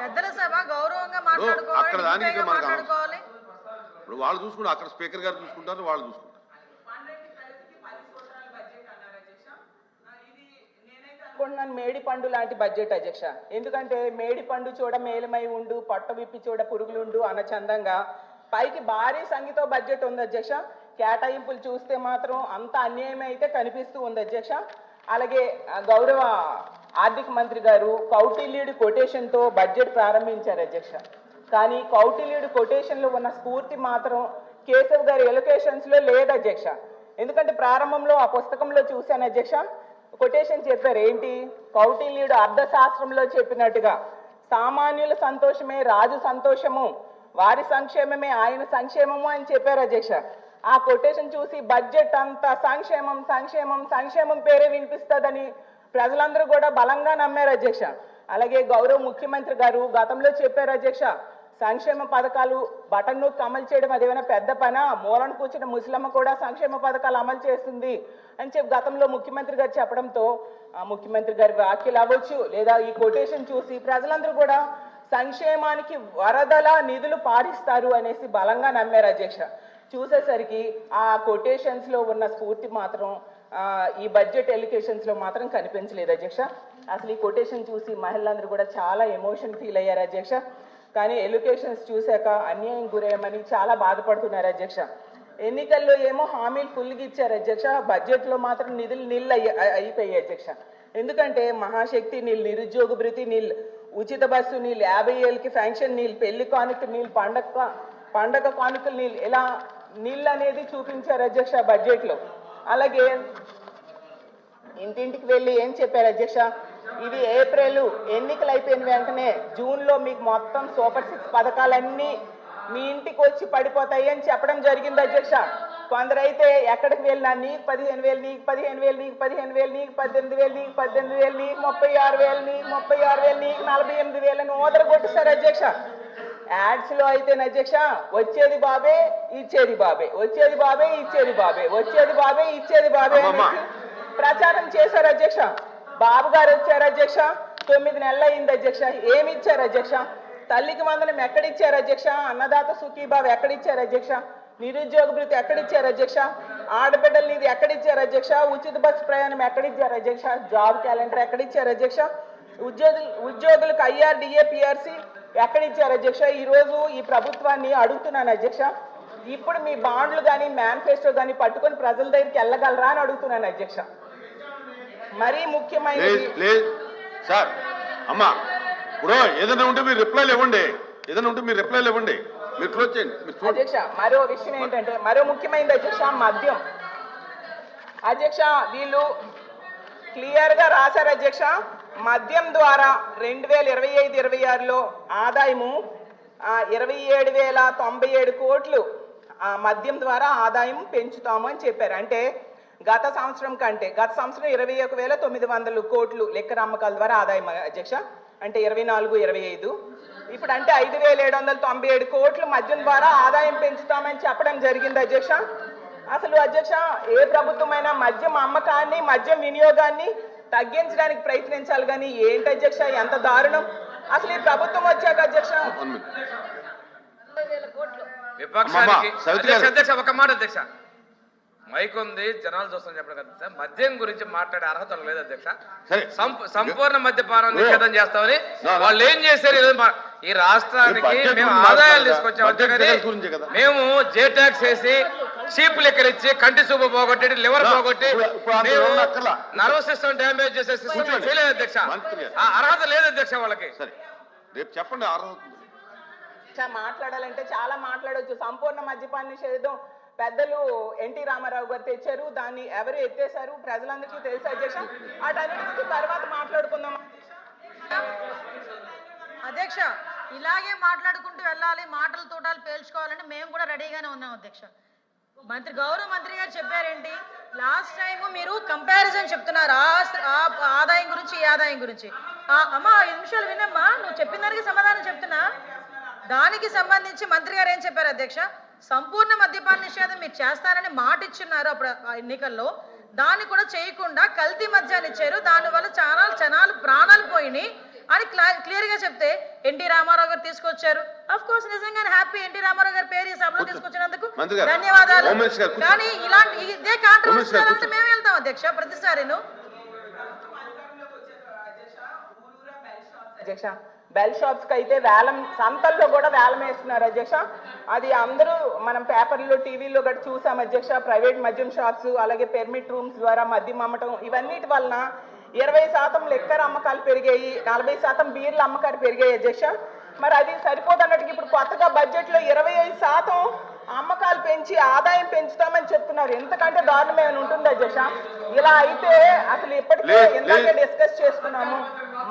పెద్దల సభ గౌరవంగా మాట్లాడుకోవాలి. ఇప్పుడు వాళ్ళు చూసుకుంటారు, అక్కడ స్పీకర్ గారు చూసుకుంటారు, వాళ్ళు చూసుకుంటారు. మేడి పండు లాంటి బడ్జెట్ అధ్యక్ష. ఎందుకంటే మేడి పండు చూడ మేలమై ఉండు, పట్ట విప్పి చూడ పురుగులుండు అన్న చందంగా పైకి భారీ సంఖ్యతో బడ్జెట్ ఉంది అధ్యక్ష. కేటాయింపులు చూస్తే మాత్రం అంత అన్యాయం అయితే కనిపిస్తూ ఉంది అధ్యక్ష. అలాగే గౌరవ ఆర్థిక మంత్రి గారు కౌటిల్యుడి కొటేషన్తో బడ్జెట్ ప్రారంభించారు అధ్యక్ష. కానీ కౌటిల్యుడి కొటేషన్లో ఉన్న స్ఫూర్తి మాత్రం కేశవ్ గారి ఎలొకేషన్స్లో లేదు అధ్యక్ష. ఎందుకంటే ప్రారంభంలో ఆ పుస్తకంలో చూశాను అధ్యక్ష, కొటేషన్ చెప్పారు ఏంటి, కౌటిల్యుడు అర్థశాస్త్రంలో చెప్పినట్టుగా సామాన్యుల సంతోషమే రాజు సంతోషము, వారి సంక్షేమమే ఆయన సంక్షేమము అని చెప్పారు అధ్యక్ష. ఆ కొటేషన్ చూసి బడ్జెట్ అంతా సంక్షేమం సంక్షేమం సంక్షేమం పేరే వినిపిస్తుందని ప్రజలందరూ కూడా బలంగా నమ్మారు అధ్యక్ష. అలాగే గౌరవ ముఖ్యమంత్రి గారు గతంలో చెప్పారు అధ్యక్ష, సంక్షేమ పథకాలు బటన్ నొక్కి అమలు చేయడం అదేమైనా పెద్ద పనా, మూలను కూర్చున్న ముసలమ్మ కూడా సంక్షేమ పథకాలు అమలు చేస్తుంది అని చెప్పి గతంలో ముఖ్యమంత్రి గారు చెప్పడంతో ముఖ్యమంత్రి గారి వ్యాఖ్యలు అవ్వచ్చు లేదా ఈ కొటేషన్ చూసి ప్రజలందరూ కూడా సంక్షేమానికి వరదల నిధులు పారిస్తారు అనేసి బలంగా నమ్మారు అధ్యక్ష. చూసేసరికి ఆ కొటేషన్స్ లో ఉన్న స్ఫూర్తి మాత్రం ఈ బడ్జెట్ ఎలికేషన్స్ లో మాత్రం కనిపించలేదు అధ్యక్ష. అసలు ఈ కొటేషన్ చూసి మహిళలందరూ కూడా చాలా ఎమోషన్ ఫీల్ అయ్యారు అధ్యక్ష. కానీ ఎలికేషన్స్ చూశాక అన్యాయం గురేయమని చాలా బాధపడుతున్నారు అధ్యక్ష. ఎన్నికల్లో ఏమో హామీలు ఫుల్గా ఇచ్చారు అధ్యక్ష, బడ్జెట్లో మాత్రం నిధులు నీళ్ళు అయిపోయాయి అధ్యక్ష. ఎందుకంటే మహాశక్తి నీళ్ళు, నిరుద్యోగ భృతి నీళ్ళు, ఉచిత బస్సు నీళ్ళు, 50 ఏళ్ళకి ఫెన్షన్ నీళ్ళు, పెళ్లి కానుక నీళ్ళు, పండగ కానుకలు నీళ్ళు, ఇలా నీళ్ళు అనేది చూపించారు అధ్యక్ష బడ్జెట్లో. అలాగే ఇంటింటికి వెళ్ళి ఏం చెప్పారు అధ్యక్ష, ఇది ఏప్రిల్ ఎన్నికలు అయిపోయిన వెంటనే జూన్లో మీకు మొత్తం సూపర్ 6 పథకాలన్నీ మీ ఇంటికి వచ్చి పడిపోతాయి అని చెప్పడం జరిగింది అధ్యక్ష. కొందరైతే ఎక్కడికి వెళ్ళినా నీకు 15,000, నీకు 15,000, నీకు 15,000, నీకు 18,000, నీకు 18,000, నీకు 36,000, నీకు 36,000, నీకు 48,000 అని ఓదర కొట్టిస్తారు అధ్యక్ష. యాడ్స్ లో అయితే అధ్యక్ష వచ్చేది బాబే ఇచ్చేది బాబే, వచ్చేది బాబే ఇచ్చేది బాబే, వచ్చేది బాబే ఇచ్చేది బాబే అనేసి ప్రచారం చేశారు అధ్యక్ష. బాబు గారు వచ్చారు అధ్యక్ష, 9 నెలలు అయింది అధ్యక్ష, ఏమి ఇచ్చారు అధ్యక్ష? తల్లికి వందనం ఎక్కడిచ్చారు అధ్యక్ష? అన్నదాత సుఖీబాబు ఎక్కడిచ్చారు అధ్యక్ష? నిరుద్యోగ భృతి ఎక్కడిచ్చారు అధ్యక్ష? ఆడబిడ్డల నిధి ఎక్కడిచ్చారు అధ్యక్ష? ఉచిత బస్సు ప్రయాణం ఎక్కడిచ్చారు అధ్యక్ష? జాబ్ క్యాలెండర్ ఎక్కడిచ్చారు అధ్యక్ష? ఉద్యోగులకు IRDA PRC ఎక్కడిచ్చారు అధ్యక్ష? ఈరోజు ఈ ప్రభుత్వాన్ని అడుగుతున్నాను అధ్యక్ష, ఇప్పుడు మీ బాండ్లు కానీ మేనిఫెస్టో కానీ పట్టుకొని ప్రజల దగ్గరికి వెళ్ళగలరా అని అడుగుతున్నాను అధ్యక్ష. మరీ ముఖ్యమైనది సార్ అమ్మా, ఇప్పుడు ఏదైనా ఉంటే మీరు రిప్లైలు ఇవ్వండి, ఏదైనా ఉంటే మీరు రిప్లైలు ఇవ్వండి, మీరు క్లోజ్ చేయండి అధ్యక్ష. మరో విషయం ఏంటంటే, మరో ముఖ్యమైనది అధ్యక్ష, మద్యం అధ్యక్ష. వీళ్ళు క్లియర్ గా రాశారు అధ్యక్ష, మద్యం ద్వారా 2025-26లో ఆదాయము 27,097 కోట్లు మద్యం ద్వారా ఆదాయం పెంచుతాము అని చెప్పారు. అంటే గత సంవత్సరం 21,900 కోట్లు లెక్కర అమ్మకాల ద్వారా ఆదాయం అధ్యక్ష. అంటే 24-25 ఇప్పుడు అంటే 5,797 కోట్లు మద్యం ద్వారా ఆదాయం పెంచుతామని చెప్పడం జరిగింది అధ్యక్ష. అసలు అధ్యక్ష ఏ ప్రభుత్వమైనా మద్యం అమ్మకాన్ని మద్యం వినియోగాన్ని తగ్గించడానికి ప్రయత్నించాలి కానీ ఏంటి అధ్యక్ష ఎంత దారుణం అసలు ఈ ప్రభుత్వం వచ్చాక అధ్యక్ష. అధ్యక్ష ఒక మాట అధ్యక్ష, మైక్ ఉంది జనాలు చూస్తాం చెప్పడం కదా, మద్యం గురించి మాట్లాడే అర్హత లేదు అధ్యక్ష. సంపూర్ణ మద్యపానం నిషేధం చేస్తామని వాళ్ళు ఏం చేశారు ఈ రాష్ట్రానికి? మేము ఆదాయాలు తీసుకొచ్చాం అధ్యక్ష, మేము జే ట్యాక్స్ వేసి చీప్ లెక్కలు ఇచ్చి కంటి చూపు పోగొట్టి లివర్ పోగొట్టి నర్వస్ సిస్టమ్ డ్యామేజ్ చేసే సిస్టమ్ చేయలేదు అధ్యక్ష. ఆ అర్హత లేదు అధ్యక్ష వాళ్ళకి. రేపు చెప్పండి అర్హత. మాట్లాడాలంటే చాలా మాట్లాడవచ్చు. సంపూర్ణ మద్యపాన నిషేధం పెద్దలు ఎన్టీ రామారావు గారు తెచ్చారు, దాన్ని ఎవరు ఎత్తేసారు ప్రజలందరికీ తెలుసు అధ్యక్ష. వాటన్నిటి తర్వాత మాట్లాడుకుందాం అధ్యక్ష. ఇలాగే మాట్లాడుకుంటూ వెళ్ళాలి, మాటలు తోటాలు పేల్చుకోవాలంటే మేము కూడా రెడీగానే ఉన్నాం అధ్యక్ష. గౌరవ మంత్రి గారు చెప్పారేంటి, లాస్ట్ టైం మీరు కంపారిజన్ చెప్తున్నారు ఆదాయం గురించి ఈ ఆదాయం గురించి. అమ్మా 5 నిమిషాలు వినమ్మా, నువ్వు చెప్పిన దానికి సమాధానం చెప్తున్నా. దానికి సంబంధించి మంత్రి గారు ఏం చెప్పారు అధ్యక్ష, సంపూర్ణ మద్యపాన నిషేధం మీరు చేస్తారని మాట ఇచ్చున్నారు అప్పుడు ఎన్నికల్లో, దాన్ని కూడా చేయకుండా కల్తీ మద్యాన్ని ఇచ్చారు, దానివల్ల చాలా జనాలు ప్రాణాలు పోయినాయి అని క్లియర్ గా చెప్తే ఎన్టీ రామారావు గారు తీసుకొచ్చారు. ఆఫ్ కోర్స్ నిజంగానే హ్యాపీ ఎన్టీ రామారావు గారి పేరు ఈ సభలో తీసుకొచ్చినందుకు మంత్రి గారు, ధన్యవాదాలు. హోమ్ మినిస్టర్ గారు, కానీ ఇలాంటి ఇదే కాంట్రవర్సీ హోమ్ మినిస్టర్ మేము వెళ్తాం అధ్యక్ష ప్రతిసారిను. అధ్యక్ష బెల్ షాప్స్ కి అయితే వేలం, సంతల్లో కూడా వేలం వేస్తున్నారు అధ్యక్ష. అది అందరూ మనం పేపర్లో టీవీలో గట్రా చూసాం అధ్యక్ష. ప్రైవేట్ మద్యం షాప్స్, అలాగే పెర్మిట్ రూమ్స్ ద్వారా మద్యం అమ్మటం, ఇవన్నిటి వలన 20% లిక్కర్ అమ్మకాలు పెరిగాయి, 40% బీర్ల అమ్మకాలు పెరిగాయి అధ్యక్ష. మరి అది సరిపోదన్నట్టుగా ఇప్పుడు కొత్తగా బడ్జెట్ లో 25% అమ్మకాలు పెంచి ఆదాయం పెంచుతామని చెప్తున్నారు. ఎంతకంటే దారుణం ఏమైనా ఉంటుంది అధ్యక్ష? ఇలా అయితే అసలు ఇప్పటికే ఎందాకే డిస్కస్ చేసుకున్నాము,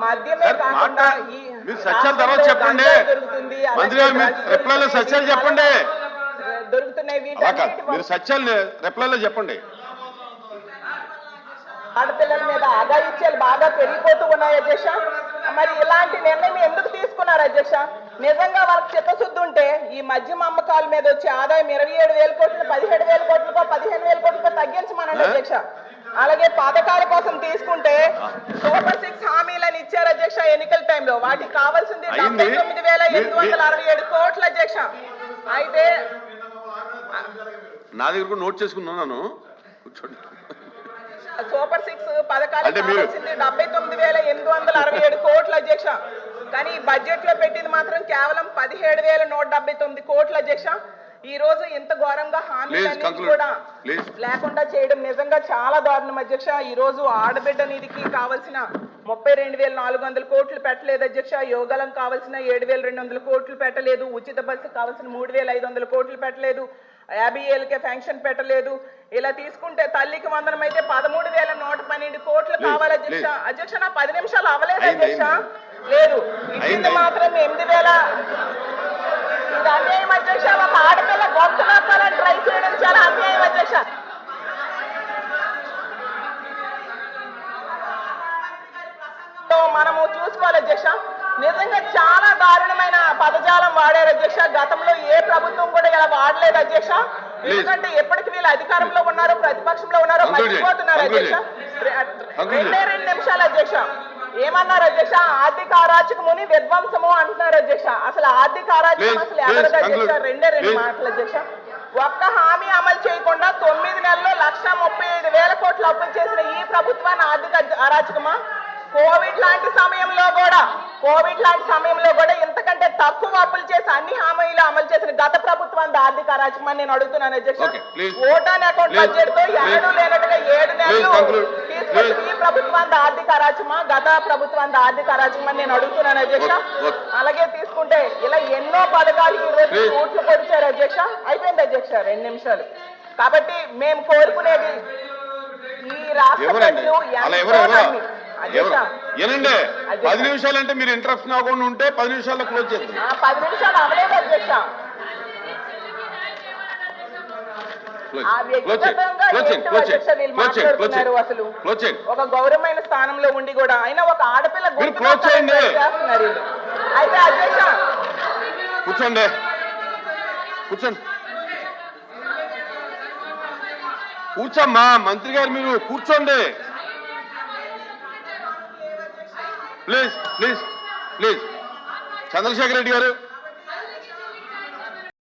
మద్యమే కాకుండా ఈ చెప్పండి మంత్రి గారు, మీరు రిప్లైలో సత్యాలు చెప్పండి. దొరుకుతున్నాయి మీరు సత్యాలు రిప్లైలో చెప్పండి. ఆడపిల్లల మీద అఘాయిత్యాలు బాగా పెరిగిపోతూ ఉన్నాయి అధ్యక్ష. మరి ఇలాంటి నిర్ణయం ఎందుకు తీసుకున్నారు అధ్యక్ష? నిజంగా వాళ్ళకి చిత్తశుద్ధి ఉంటే ఈ మద్యం అమ్మకాల మీద వచ్చే ఆదాయం 27,000 కోట్లు 17,000 కోట్లకో 15,000 కోట్లకో తగ్గించమనండి అధ్యక్ష. అలాగే పథకాల కోసం తీసుకుంటే సూపర్ 6 హామీలను ఇచ్చారు అధ్యక్ష ఎన్నికల టైంలో. వాటికి కావాల్సింది 79,867 కోట్ల అధ్యక్ష. అయితే నా దగ్గర కూడా నోట్ చేసుకున్నాను, కూర్చోండి. సూపర్ 6 పథకాలకు కావాల్సింది 79,867 కోట్ల అధ్యక్ష. కానీ బడ్జెట్ లో పెట్టింది మాత్రం కేవలం 17,179 కోట్ల అధ్యక్ష. ఈ రోజు ఇంత ఘోరంగా హామీలన్నీ కూడా లేకుండా చేయడం నిజంగా చాలా దారుణం అధ్యక్ష. ఈ రోజు ఆడబిడ్డ నిధికి కావాల్సిన 32,400 కోట్లు పెట్టలేదు అధ్యక్ష. యోగాలం కావాల్సిన 7,200 కోట్లు పెట్టలేదు. ఉచిత బస్సు కావాల్సిన 3,500 కోట్లు పెట్టలేదు. 50 ఏళ్ళకే ఫంక్షన్ పెట్టలేదు. ఇలా తీసుకుంటే తల్లికి వందనం అయితే 13,112 కోట్లు కావాలి అధ్యక్ష. అధ్యక్ష నా 10 నిమిషాలు అవ్వలేదు అధ్యక్ష. లేదు ఇచ్చింది మాత్రం 8,000. ఇది అన్యాయం అధ్యక్ష. ఒక ఆడపిల్ల గొంతు నొక్కాలని ట్రై చేయడం చాలా అన్యాయం అధ్యక్ష. మనము చూసుకోవాలి అధ్యక్ష. నిజంగా చాలా దారుణమైన పదజాలం వాడారు అధ్యక్ష. గతంలో ఏ ప్రభుత్వం కూడా ఇలా వాడలేదు అధ్యక్ష. ఎందుకంటే ఎప్పటికి వీళ్ళు అధికారంలో ఉన్నారో ప్రతిపక్షంలో ఉన్నారో మర్చిపోతున్నారు అధ్యక్ష. 2 నిమిషాలు అధ్యక్ష. ఏమన్నారు అధ్యక్ష? ఆర్థిక అరాచకముని విధ్వంసము అంటున్నారు అధ్యక్ష. అసలు ఆర్థిక అరాచకం అసలు ఎవరిది అధ్యక్ష? 2 మాటలు అధ్యక్ష. ఒక్క హామీ అమలు చేయకుండా 9 నెలల్లో 135,000 కోట్లు అప్పులు చేసిన ఈ ప్రభుత్వాన్ని ఆర్థిక అరాచకమా? కోవిడ్ లాంటి సమయంలో కూడా ఇంతకంటే తక్కువ అప్పులు చేసి అన్ని హామీలు అమలు చేసిన గత ప్రభుత్వాన్ని ఆర్థిక అరాచకమని నేను అడుగుతున్నాను అధ్యక్ష. ఓటాన్ అకౌంట్ బడ్జెట్ తో ఎన్నడూ లేనట్టుగా 7 నెలలు తీసుకొచ్చి ఈ ప్రభుత్వాన్ని ఆర్థిక అరాచకమా, గత ప్రభుత్వాన్ని ఆర్థిక అరాచకమని నేను అడుగుతున్నాను అధ్యక్ష. అలాగే తీసుకుంటే ఇలా ఎన్నో పథకాలు ఈ రోజు ఓట్లు పొడిచారు అధ్యక్ష. అయిపోయింది అధ్యక్ష 2 నిమిషాలు. కాబట్టి మేము కోరుకునేది ఈ రాష్ట్ర ప్రజలు ఏనండి 10 నిమిషాలు అంటే మీరు ఇంటరప్ట్ కాకుండా ఉంటే 10 నిమిషాల్లో క్లోజ్ చేద్దాం. 10 నిమిషాలు అవ్వలేదు అధ్యక్ష. మాట్లాడుతున్నారు అసలు ఒక గౌరవమైన స్థానంలో ఉండి కూడా అయినా ఒక ఆడపిల్ల చేస్తున్నారు. అయితే అధ్యక్ష కూర్చోండి. కూర్చోమ్మా మంత్రి గారు, మీరు కూర్చోండి ప్లీజ్. చంద్రశేఖర్ రెడ్డి గారు.